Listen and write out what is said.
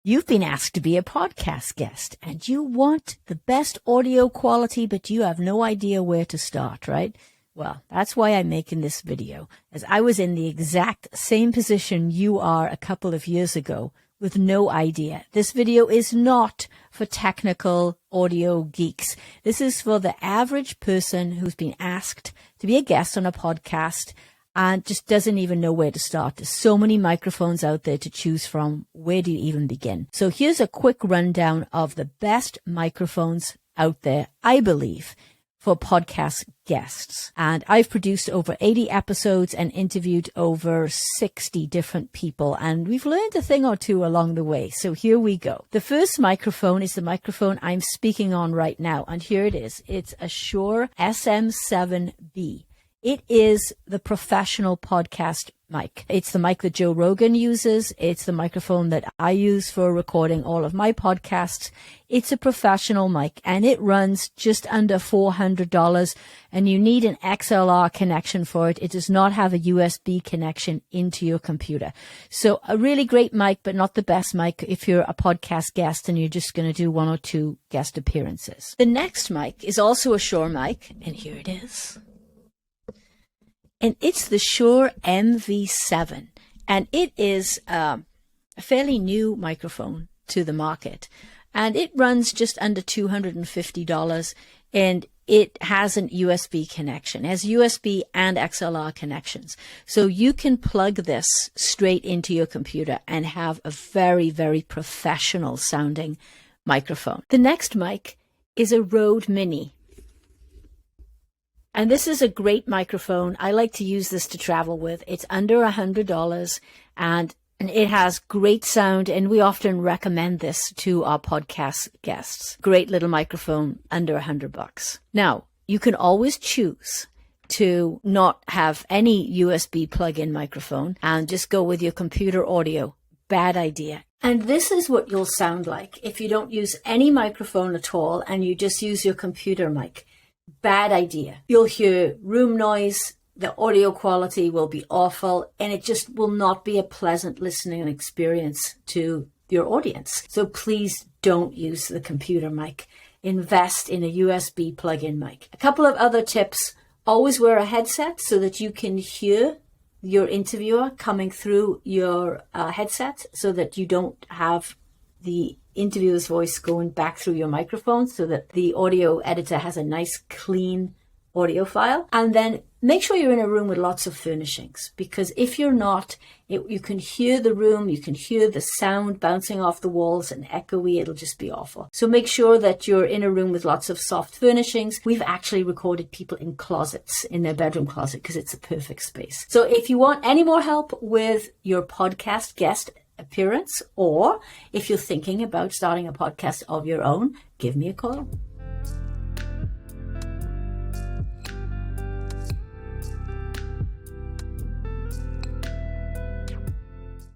You've been asked to be a podcast guest and you want the best audio quality, but you have no idea where to start, right? Well, that's why I'm making this video, as I was in the exact same position you are a couple of years ago with no idea. This video is not for technical audio geeks. This is for the average person who's been asked to be a guest on a podcast and just doesn't even know where to start. There's so many microphones out there to choose from. Where do you even begin? So here's a quick rundown of the best microphones out there, I believe, for podcast guests. And I've produced over 80 episodes and interviewed over 60 different people. And we've learned a thing or two along the way. So here we go. The first microphone is the microphone I'm speaking on right now. And here it is. It's a Shure SM7B. It is the professional podcast mic. It's the mic that Joe Rogan uses. It's the microphone that I use for recording all of my podcasts. It's a professional mic and it runs just under $400 and you need an XLR connection for it. It does not have a USB connection into your computer. So a really great mic, but not the best mic if you're a podcast guest and you're just going to do one or two guest appearances. The next mic is also a Shure mic, and here it is. And it's the Shure MV7, and it is a fairly new microphone to the market, and it runs just under $250, and it has an USB connection. It has USB and XLR connections, so you can plug this straight into your computer and have a very, very professional sounding microphone. The next mic is a Rode Mini. And this is a great microphone. I like to use this to travel with. It's under $100 and it has great sound, and we often recommend this to our podcast guests. Great little microphone under $100. Now, you can always choose to not have any USB plug-in microphone and just go with your computer audio. Bad idea. And this is what you'll sound like if you don't use any microphone at all and you just use your computer mic. Bad idea. You'll hear room noise, the audio quality will be awful, and it just will not be a pleasant listening experience to your audience. So please don't use the computer mic. Invest in a USB plug-in mic. A couple of other tips. Always wear a headset so that you can hear your interviewer coming through your headset, so that you don't have the interviewer's voice going back through your microphone, so that the audio editor has a nice clean audio file. And then make sure you're in a room with lots of furnishings, because if you're not, you can hear the room, you can hear the sound bouncing off the walls and echoey. It'll just be awful. So make sure that you're in a room with lots of soft furnishings. We've actually recorded people in closets, in their bedroom closet, because it's a perfect space. So if you want any more help with your podcast guest appearance, or if you're thinking about starting a podcast of your own, give me a call.